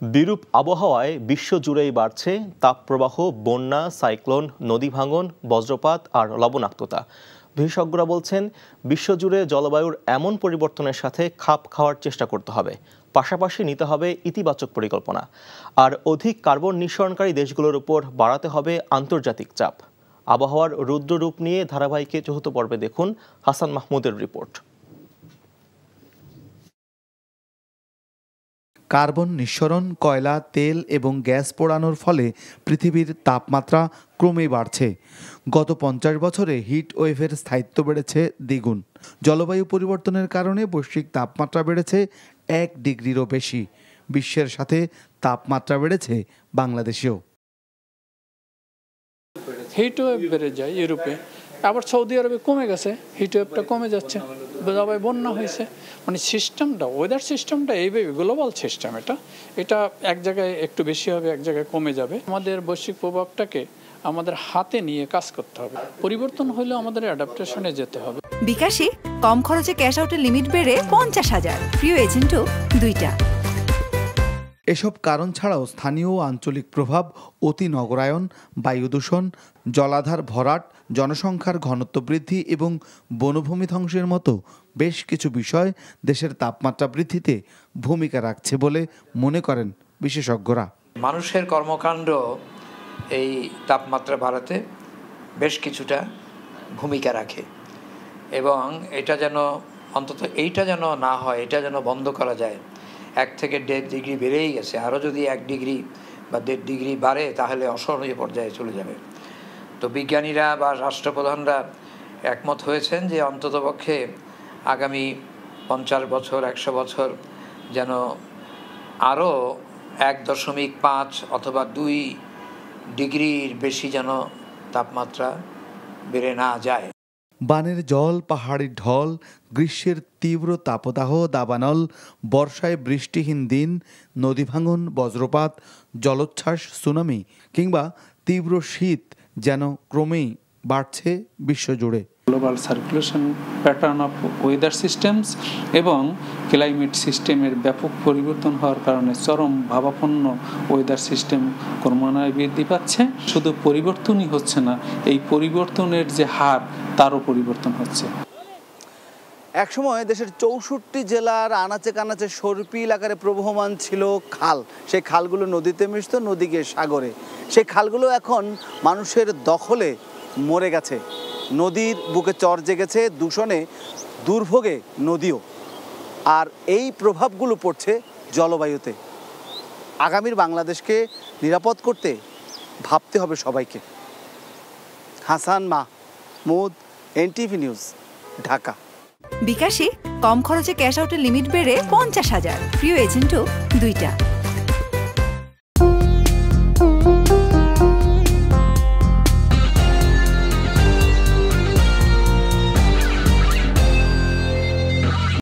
বিরূপ আবহাওয়ায় বিশ্বজুড়েই বাড়ছে তাপপ্রবাহ, বন্যা, সাইক্লোন, নদী ভাঙন, বজ্রপাত আর লবণাক্ততা। বিশেষজ্ঞরা বলছেন, বিশ্বজুড়ে জলবায়ুর এমন পরিবর্তনের সাথে খাপ খাওয়ার চেষ্টা করতে হবে। পাশাপাশি নিতে হবে ইতিবাচক পরিকল্পনা। আর অধিক কার্বন নিঃসরণকারী দেশগুলোর উপর বাড়াতে হবে আন্তর্জাতিক চাপ। আবহাওয়ার রুদ্র রূপ নিয়ে ধারাবাহিকে চতুর্থ পর্বে দেখুন হাসান মাহমুদের রিপোর্ট। কার্বন নিঃসরণ, কয়লা, তেল এবং গ্যাস পোড়ানোর ফলে পৃথিবীর তাপমাত্রা ক্রমেই বাড়ছে। গত 50 বছরে হিট ওয়েভের স্থায়িত্ব বেড়েছে দ্বিগুণ। জলবায়ু পরিবর্তনের কারণে বৈশ্বিক তাপমাত্রা বেড়েছে 1 ডিগ্রিরও বেশি। বিশ্বের সাথে তাপমাত্রা বেড়েছে বাংলাদেশেও। হিট ওয়েভ বেড়ে যায় ইউরোপে, আবার সৌদি আরবে কমে গেছে, হিট ওয়েভটা কমে যাচ্ছে, সবাই বন্যা হয়েছে। মানে সিস্টেমটা, ওয়েদার সিস্টেমটা এইভাবে গ্লোবাল সিস্টেম। এটা এক জায়গায় একটু বেশি হবে, এক জায়গায় কমে যাবে। আমাদের বৈশ্বিক প্রভাবটাকে আমাদের হাতে নিয়ে কাজ করতে হবে। পরিবর্তন হলে আমাদের অ্যাডাপ্টেশনে যেতে হবে। বিকাশে কম খরচে ক্যাশ আউটের লিমিট বেড়ে 50,000, প্রিয় এজেন্টও 2টা। এসব কারণ ছাড়াও স্থানীয় ও আঞ্চলিক প্রভাব, অতি নগরায়ন, বায়ু দূষণ, জলাধার ভরাট, জনসংখ্যার ঘনত্ব বৃদ্ধি এবং বনভূমি ধ্বংসের মতো বেশ কিছু বিষয় দেশের তাপমাত্রা বৃদ্ধিতে ভূমিকা রাখছে বলে মনে করেন বিশেষজ্ঞরা। মানুষের কর্মকাণ্ড এই তাপমাত্রা বাড়াতে বেশ কিছুটা ভূমিকা রাখে এবং এটা যেন অন্তত এইটা যেন না হয়, এটা যেন বন্ধ করা যায়। 1 থেকে 1.5 ডিগ্রি বেড়েই গেছে, আরও যদি 1 ডিগ্রি বা 1.5 ডিগ্রি বাড়ে তাহলে অসহনীয় পর্যায়ে চলে যাবে। তো বিজ্ঞানীরা বা রাষ্ট্রপ্রধানরা একমত হয়েছেন যে অন্ততপক্ষে আগামী 50 বছর 100 বছর যেন আরও 1.5 অথবা 2 ডিগ্রির বেশি যেন তাপমাত্রা বেড়ে না যায়। বানের জল, পাহাড়ি ঢল, গ্রীষ্মের তীব্র তাপদাহ, দাবানল, বর্ষায় বৃষ্টিহীন দিন, নদী ভাঙন, বজ্রপাত, জলোচ্ছ্বাস, সুনামি কিংবা তীব্র শীত যেন ক্রমেই বাড়ছে বিশ্বজুড়ে। Global circulation pattern of weather systems এবং ক্লাইমেট সিস্টেমের ব্যাপক পরিবর্তন হওয়ার কারণে চরম ভাবাপন্ন ওয়েদার সিস্টেম ক্রমান্বয়ে বৃদ্ধি পাচ্ছে। শুধু পরিবর্তনই হচ্ছে না, এই পরিবর্তনের যে হার তারও পরিবর্তন হচ্ছে। একসময় দেশের 64 জেলার আনাচে কানাচে সর্পিল আকারে প্রবহমান ছিল খাল। সেই খালগুলো নদীতে মিশত, নদী গিয়ে সাগরে। সেই খালগুলো এখন মানুষের দখলে মরে গেছে। নদীর বুকে চর জেগেছে, দূষণে দুর্ভোগে নদীও। আর এই প্রভাবগুলো পড়ছে জলবায়ুতে। আগামীর বাংলাদেশকে নিরাপদ করতে ভাবতে হবে সবাইকে। Hasan Mahmud, NTV news, Dhaka. বিকাশে কম খরচে ক্যাশ আউটের লিমিট বেড়ে 50,000, প্রিয় এজেন্টও 2টা।